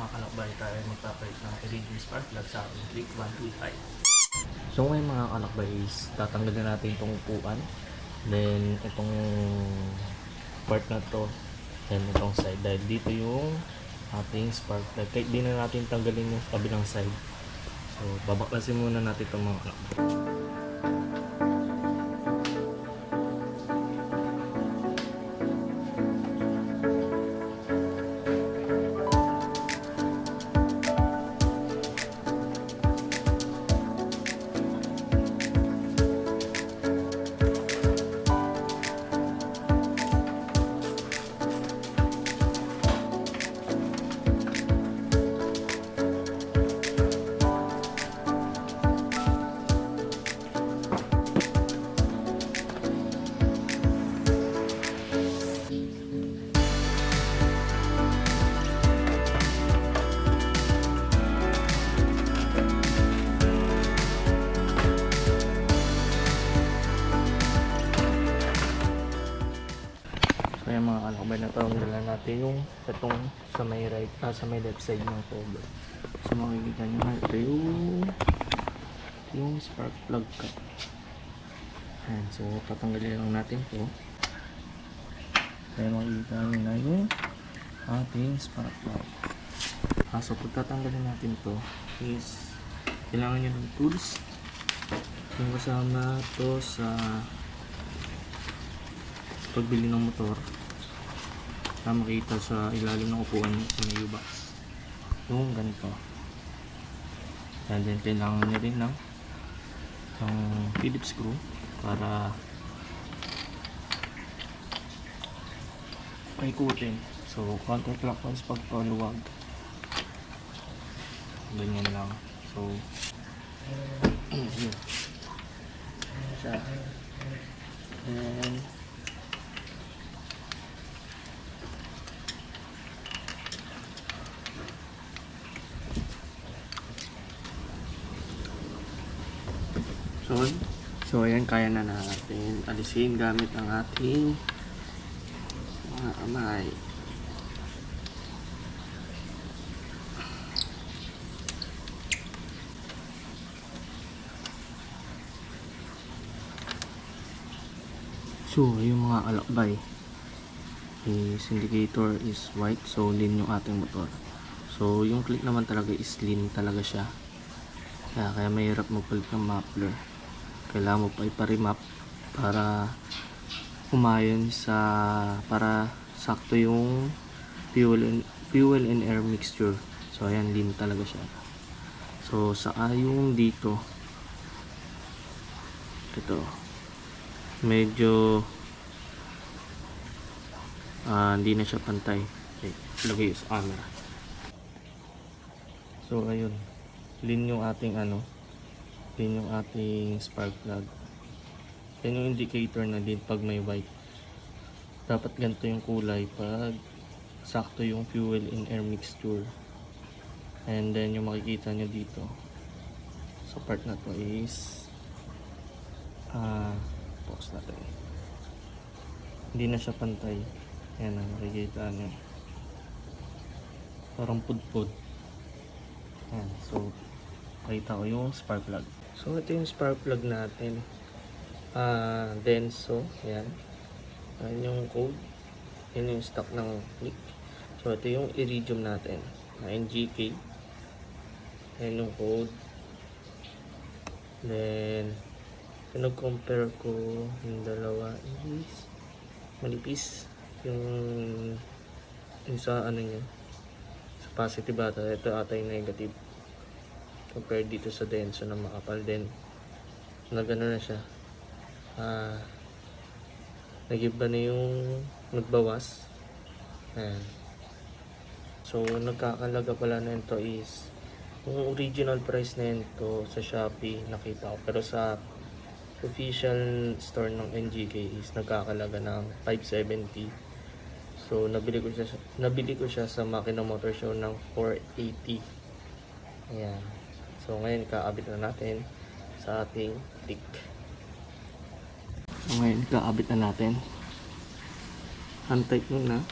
mga kalakbay, tayo magpapalit ng Iridium spark plug sa ating click 125. So ngayon mga kalakbay is tatanggalin natin itong upuan, then itong part na to, then itong side, dahil dito yung ating spark plug. Kahit di na natin tanggalin yung kabilang side, so babaklasin muna natin itong mga kalakbay. Kaya mga kalakbay, na tanggalan natin yung itong sa may right, sa may left side ng cover. So makikita nyo na ito yung spark plug cap. Ayan, so tatanggalin lang natin ito. Kaya makikita nyo na yung ating spark plug. So pag tatanggalin natin ito is kailangan nyo ng tools yung kasama to sa pagbili ng motor, na makita sa ilalim ng upuan sa may U-box yung ganito. And then kailangan nyo rin ng Phillips screw para paikutin. So counterclockwise pag paluwag, ganyan lang. So yun siya. And so ayan, kaya na natin alisin gamit ang ating mga kamay. So yung mga alakbay, is indicator is white, so lean yung ating motor. So yung click naman talaga is lean talaga siya, kaya mahirap magpalit ng muffler. Kailangan mo pa ipa-remap para umayon para sakto yung fuel and air mixture. So ayan, lean talaga siya. So sa yung dito, ito medyo hindi na siya pantay. Okay, lagay sa camera. So ayun, lean yung ating din yung ating spark plug. Yan yung indicator na din pag may white. Dapat ganito yung kulay pag sakto yung fuel and air mixture. And then yung makikita nyo dito sa part na to is pause natin. Hindi na siya pantay. Yan ang makikita nyo. Parang pudpud. Yan. So makita ko yung spark plug. So ito yung spark plug natin, Denso. Yan yung code, yan yung stock ng click. So ito yung Iridium natin na NGK, yan yung code. Then pinag-compare ko yung dalawa is manipis yung sa niya, sa positive ata, ito ata yung negative compared dito sa Denso na makapal din na gano'n na siya. Nagiba na yung nagbawas. Ayan. So nagkakalaga pala na ito is yung original price na ito sa Shopee nakita ko, pero sa official store ng NGK is nagkakalaga ng 570. So nabili ko siya sa Makina Motor Show ng 480. Ayan. So ngayon kaabit na natin sa ating tick. So ngayon kaabit na natin. Hand tight muna.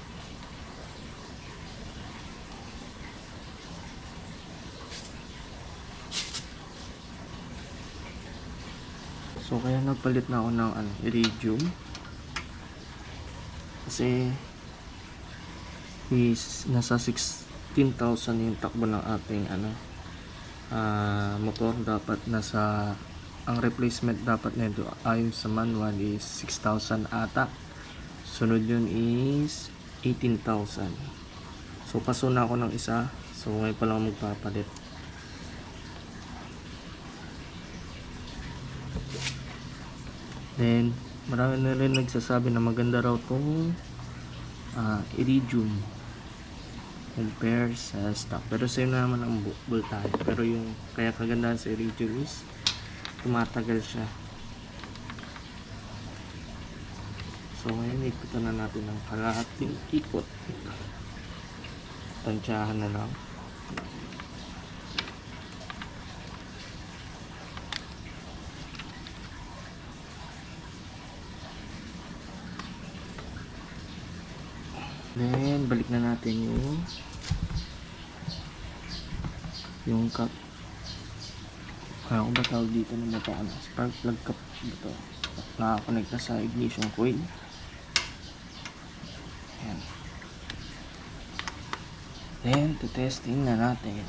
So kaya nagpalit na ako ng iridium. Kasi nasa 16,000 yung takbo ng ating motor. Dapat nasa, ang replacement dapat nito ayon sa manual is 6,000 ata. Sunod yun is 18,000. So paso na ako ng isa. So ngayon pa lang magpapalit. Then marami na rin nagsasabi na maganda raw tong iridium compare sa stock, pero same naman ang voltage. Pero yung kaya kagandahan sa iridium is tumatagal siya. So ngayon ikutan na natin ng kalahating ikot. Tansyahan na lang. Then balik na natin yung cap. Kung ba tawag dito na ito, spark plug cap dito, nakakonect na sa ignition coil. Ayan. Then testing na natin.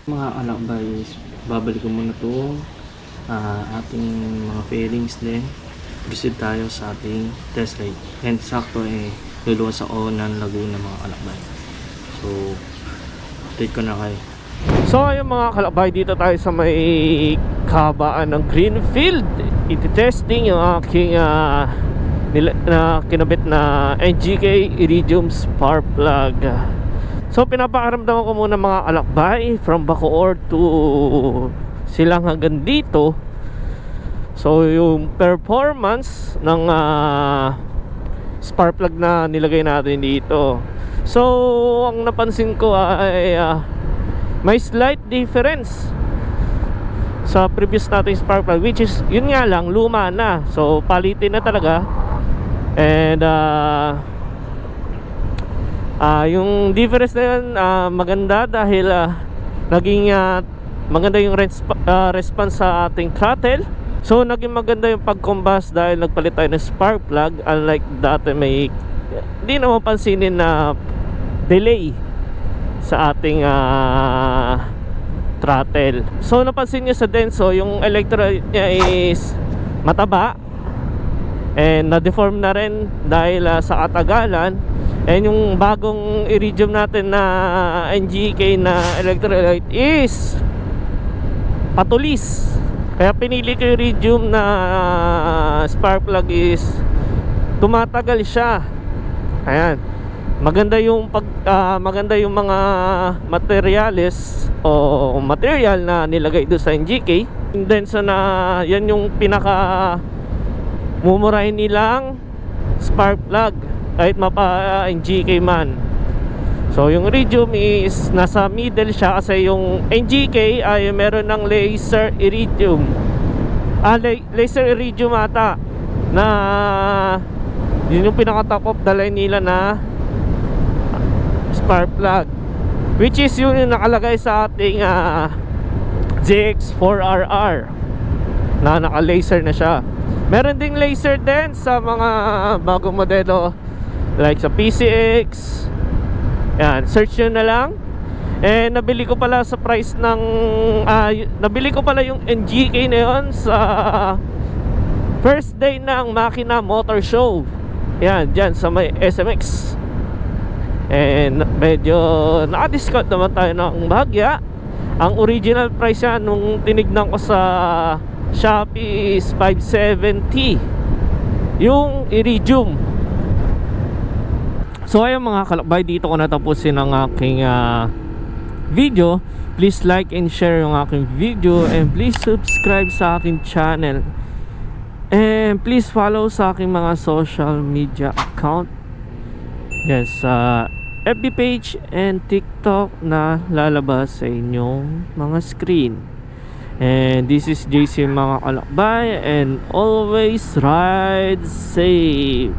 Mga alakbay, babalik ko muna itong ating mga fairings, then proceed tayo sa ating test ride. And sakto luluwas sa Onan, Laguna mga alakbay. So update ko na kayo. So ayun mga kalakbay, dito tayo sa may kabaan ng Greenfield. Iti-testing yung aking na kinabit na NGK Iridium Spark Plug. So pinapakaramdaman ko muna mga alakbay from Bacoor to Silang hanggang dito. So yung performance ng spark plug na nilagay natin dito. So ang napansin ko ay may slight difference sa previous nating spark plug, which is yun nga lang, luma na. So palitin na talaga. And yung difference na yun maganda dahil naging maganda yung response sa ating throttle. So naging maganda yung pag-combust dahil nagpalit tayo ng spark plug. Unlike dati may hindi na mapansinin na delay sa ating throttle. So napansin nyo sa Denso, yung electrolyte niya is mataba and na-deform na rin dahil sa katagalan. And yung bagong iridium natin na NGK na electrolyte is patulis. Kaya pinili ko yung iridium na spark plug is tumatagal siya. Ayan. Maganda yung maganda yung mga materials o material na nilagay doon sa NGK. And then so na yan yung pinaka mumurahin nilang spark plug kahit mapa NGK man. So yung iridium is nasa middle siya kasi yung NGK ay meron ng laser iridium. Laser iridium ata na yun yung pinaka top of the line nila na spark plug, which is yun yung nakalagay sa ating ZX4RR na naka laser na siya. Meron ding laser din sa mga bagong modelo like sa PCX. Yan, search nyo na lang. And nabili ko pala sa price ng nabili ko pala yung NGK na yun sa first day ng Makina Motor Show. Yan, dyan sa may SMX. And medyo naka-discount naman tayo ng bahagya. Ang original price yan nung tinignan ko sa Shopee is 570 yung iridium. So ayun mga kalakbay, dito ko natapusin ang aking video. Please like and share yung aking video, and please subscribe sa aking channel, and please follow sa aking mga social media account. Yes, FB page and TikTok na lalabas sa inyong mga screen. And this is JC mga kalakbay, and always ride safe.